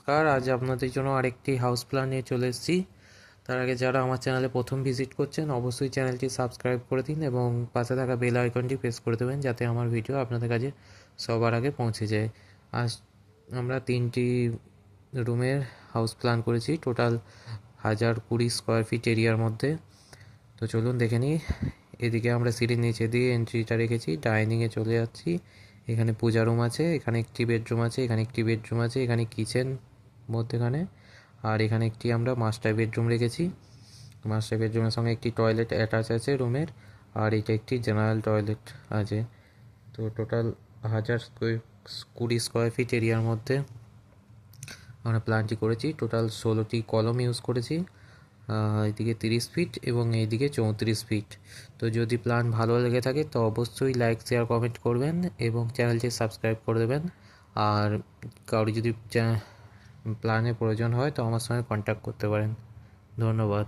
নমস্কার, আজ আপনাদের জন্য আরেকটি হাউস প্ল্যান নিয়ে চলে এসেছি। তার আগে যারা আমার চ্যানেলে প্রথম ভিজিট করছেন অবশ্যই চ্যানেলটি সাবস্ক্রাইব করে দিন এবং পাশে থাকা বেল আইকনটি প্রেস করে দেবেন যাতে আমার ভিডিও আপনাদের কাছে সবার আগে পৌঁছে যায়। আজ আমরা 3টি রুমের হাউস প্ল্যান করেছি, টোটাল 1020 স্কোয়ার ফিট এরিয়ার মধ্যে। তো চলুন দেখে নিই। এদিকে আমরা সিঁড়ির নিচে দিয়ে এন্ট্রিটা রেখেছি, ডাইনিংয়ে চলে যাচ্ছি। এখানে পূজা রুম আছে, এখানে একটি বেডরুম আছে, এখানে একটি বেডরুম আছে, এখানে কিচেন মধ্যেখানে, আর এখানে একটি আমরা মাস্টার বেডরুম রেখেছি। মাস্টার বেডরুমের সঙ্গে একটি টয়লেট অ্যাটাচ আছে রুমের, আর এটা একটি জেনারেল টয়লেট আছে। তো টোটাল 1020 স্কোয়ার ফিট এরিয়ার মধ্যে আমরা প্ল্যানটি করেছি। টোটাল 16টি কলম ইউজ করেছি, এদিকে 30 ফিট এবং এইদিকে 34 ফিট। তো যদি প্ল্যান ভালো লেগে থাকে তো অবশ্যই লাইক শেয়ার কমেন্ট করবেন এবং চ্যানেলটি সাবস্ক্রাইব করে দেবেন। আর কারো যদি প্ল্যানের প্রয়োজন হয় তো আমার সঙ্গে কন্ট্যাক্ট করতে পারেন। ধন্যবাদ।